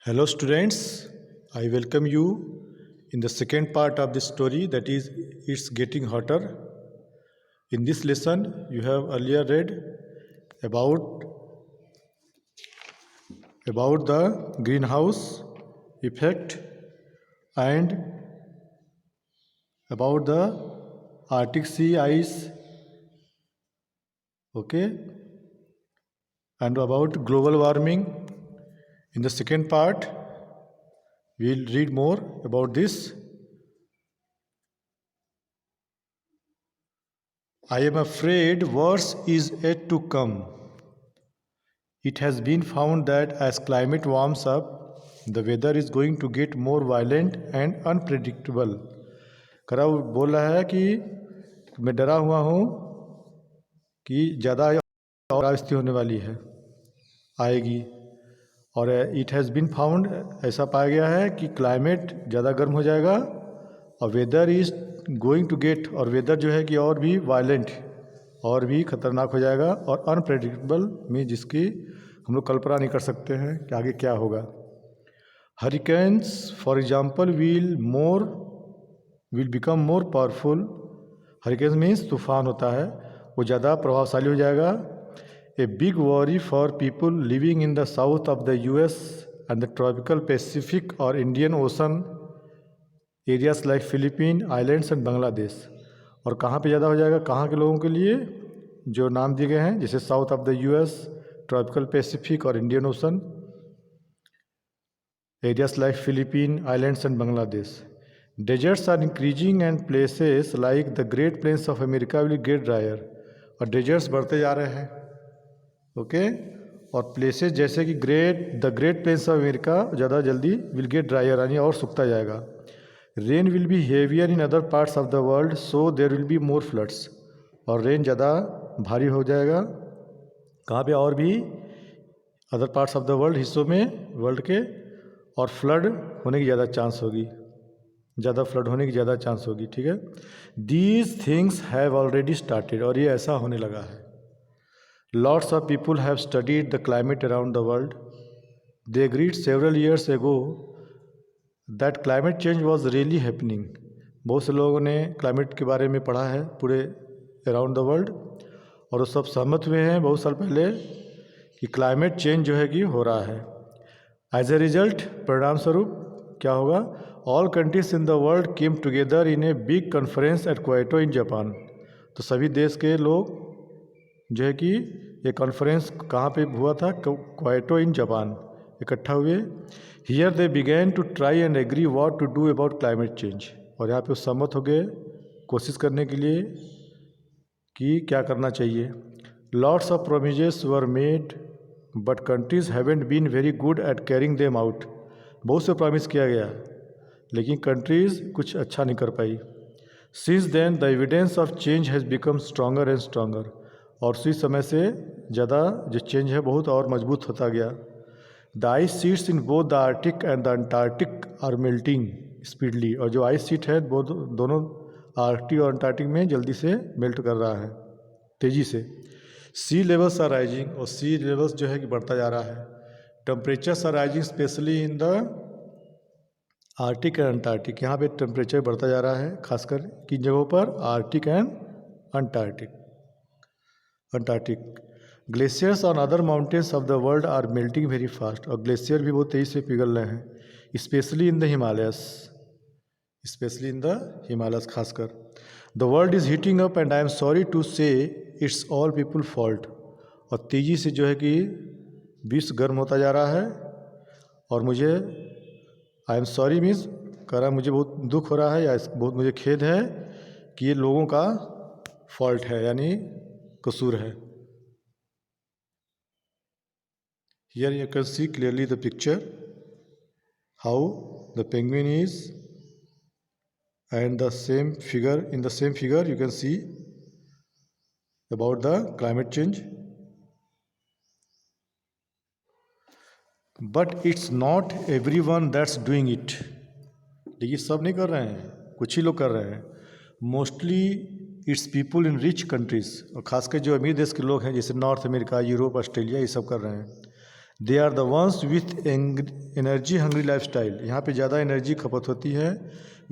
Hello students, I welcome you in the second part of this story, that is It's Getting Hotter. In this lesson you have earlier read about the greenhouse effect and about the Arctic sea ice, okay, and about global warming. In the second part we'll read more about this. I am afraid worse is yet to come. It has been found that as climate warms up, the weather is going to get more violent and unpredictable. कराउ बोल रहा है कि मैं डरा हुआ हूँ कि ज़्यादा और स्थिति होने वाली है, आएगी। और इट हैज़ बीन फाउंड, ऐसा पाया गया है कि क्लाइमेट ज़्यादा गर्म हो जाएगा और weather is going to get, और वेदर जो है कि और भी वायलेंट, और भी ख़तरनाक हो जाएगा और अनप्रेडिक्टेबल में, जिसकी हम लोग कल्पना नहीं कर सकते हैं कि आगे क्या होगा। Hurricanes for example will become more powerful. Hurricanes means तूफान होता है, वो ज़्यादा प्रभावशाली हो जाएगा। A big worry for people living in the south of the US and the tropical Pacific और Indian ocean areas like Philippine islands and Bangladesh. और कहाँ पे ज़्यादा हो जाएगा, कहाँ के लोगों के लिए, जो नाम दिए गए हैं, जैसे south of the US, tropical Pacific और Indian ocean areas like Philippine islands and Bangladesh. Deserts are increasing and places like the great plains of America will get drier. और डेजर्ट्स बढ़ते जा रहे हैं, ओके, और प्लेसेस जैसे कि the great plains of America ज़्यादा जल्दी विल गेट ड्रायर, यानी और सूखता जाएगा। Rain will be heavier in other parts of the world, so there will be more floods. और रेन ज़्यादा भारी हो जाएगा, कहाँ पे, और भी other parts of the world, हिस्सों में वर्ल्ड के, और फ्लड होने की ज़्यादा चांस होगी, ज़्यादा फ्लड होने की ज़्यादा चांस होगी, ठीक है। These things have already started, और ये ऐसा होने लगा है। Lots of people have studied the climate around the world. They agreed several years ago that climate change was really happening. बहुत से लोगों ने क्लाइमेट के बारे में पढ़ा है पूरे अराउंड द वर्ल्ड, और वो सब सहमत हुए हैं बहुत साल पहले कि क्लाइमेट चेंज जो है कि हो रहा है। एज ए रिजल्ट, परिणाम स्वरूप क्या होगा, all countries in the world came together in a big conference at Kyoto in Japan. तो सभी देश के लोग जो है कि ये कॉन्फ्रेंस कहाँ पे हुआ था, क्योटो इन जापान, इकट्ठा हुए। Here they began to try and agree what to do about climate change. और यहाँ पे सहमत हो गए कोशिश करने के लिए कि क्या करना चाहिए। Lots of promises were made but countries haven't been very good at carrying them out. बहुत से प्रॉमिस किया गया, लेकिन कंट्रीज़ कुछ अच्छा नहीं कर पाई। Since then the evidence of change has become stronger and stronger. और उसी समय से ज़्यादा जो चेंज है बहुत और मजबूत होता गया। The ice sheets in both the Arctic and the Antarctic are melting speedily. और जो आइस शीट है वो दोनों आर्कटिक और अंटार्कटिक में जल्दी से मेल्ट कर रहा है, तेज़ी से। सी लेवल्स आर राइजिंग, और सी लेवल्स जो है कि बढ़ता जा रहा है। Temperatures are rising specially in the Arctic and Antarctic. यहाँ पे टेम्परेचर बढ़ता जा रहा है, खासकर किन जगहों पर, Arctic and Antarctic. Glaciers on other mountains of the world are melting very fast. और ग्लेशियर भी बहुत तेज़ी से पिघल रहे हैं, स्पेशली इन द हिमालयस, खासकर। The world is heating up and I am sorry to say it's all people fault. और तेज़ी से जो है कि विश्व गर्म होता जा रहा है, और मुझे आई एम सॉरी मीन्स कह रहा, मुझे बहुत दुख हो रहा है या बहुत मुझे खेद है कि ये लोगों का फॉल्ट है, यानी कसूर है। Here you can see clearly the picture how the penguin is, and the same figure, in the same figure you can see about the climate change. But it's not everyone that's doing it. लेकिन सब नहीं कर रहे हैं, कुछ ही लोग कर रहे हैं। Mostly it's people in rich countries, और खासकर जो अमीर देश के लोग हैं, जैसे नॉर्थ अमेरिका, यूरोप, ऑस्ट्रेलिया, ये सब कर रहे हैं। They are the ones with energy hungry lifestyle, यहाँ पे ज़्यादा एनर्जी खपत होती है।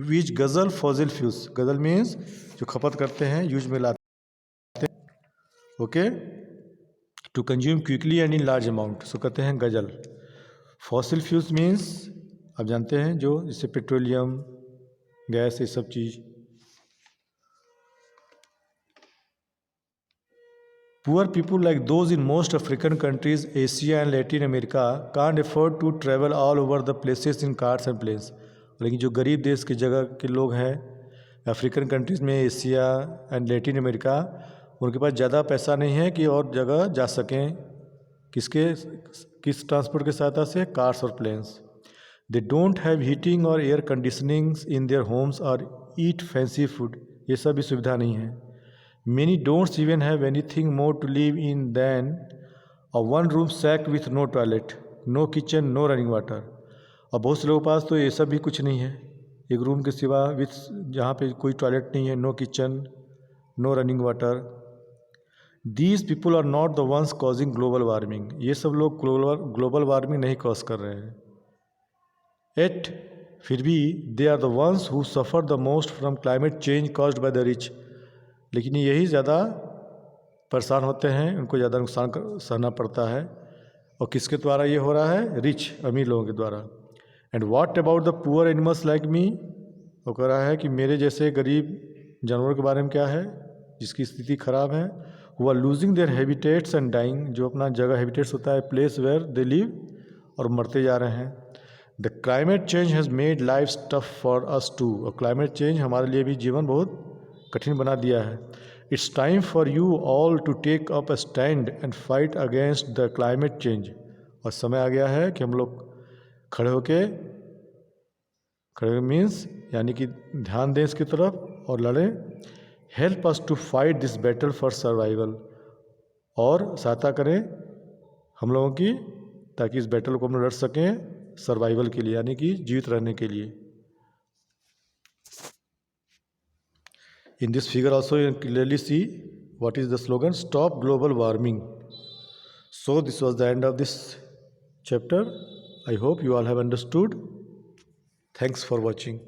Which guzzle fossil fuels, guzzle means जो खपत करते हैं, यूज में लाते हैं, okay. To consume quickly and in large amount, so कहते हैं गज़ल। फॉसिल फ्यूज मीन्स आप जानते हैं जो, जैसे पेट्रोलियम, गैस, ये सब चीज़। Poor people like those in most African countries, Asia and Latin America can't afford to travel all over the places in cars and planes. लेकिन जो गरीब देश की जगह के लोग हैं अफ्रीकन कंट्रीज़ में, एशिया एंड लैटिन अमेरिका, उनके पास ज़्यादा पैसा नहीं है कि और जगह जा सकें। किस ट्रांसपोर्ट की सहायता से? कार्स और planes. They don't have heating और air conditioning in their homes और ईट फैंसी फूड, ये सब भी सुविधा नहीं है। Many don't even have anything more to live in than a one-room shack with no toilet, no kitchen, no running water. और बहुत से लोगों के पास तो ये सब भी कुछ नहीं है, एक रूम के सिवा, विथ जहाँ पे कोई टॉयलेट नहीं है, no kitchen, no running water. These people are not the ones causing global warming. ये सब लोग ग्लोबल वार्मिंग नहीं कॉज कर रहे हैं। Yet फिर भी they are the ones who suffer the most from climate change caused by the rich. लेकिन यही ज़्यादा परेशान होते हैं, उनको ज़्यादा नुकसान सहना पड़ता है। और किसके द्वारा ये हो रहा है? रिच, अमीर लोगों के द्वारा। And what about the poor animals like me, वो कह रहा है कि मेरे जैसे गरीब जानवरों के बारे में क्या है, जिसकी स्थिति खराब है। Who are losing their habitats and dying, जो अपना जगह, हैबिटेट्स होता है प्लेस वेयर दे लिव, और मरते जा रहे हैं। The climate change has made life tough for us too, और क्लाइमेट चेंज हमारे लिए भी जीवन बहुत कठिन बना दिया है। It's time for you all to take up a stand and fight against the climate change, और समय आ गया है कि हम लोग खड़े मीन्स यानी कि ध्यान दें इसकी तरफ और लड़ें। Help us to fight this battle for survival, और सहायता करें हम लोगों की, ताकि इस बैटल को हम लड़ सकें सर्वाइवल के लिए, यानी कि जीवित रहने के लिए। In this figure also you can clearly see what is the slogan, stop global warming. So this was the end of this chapter. I hope you all have understood. Thanks for watching.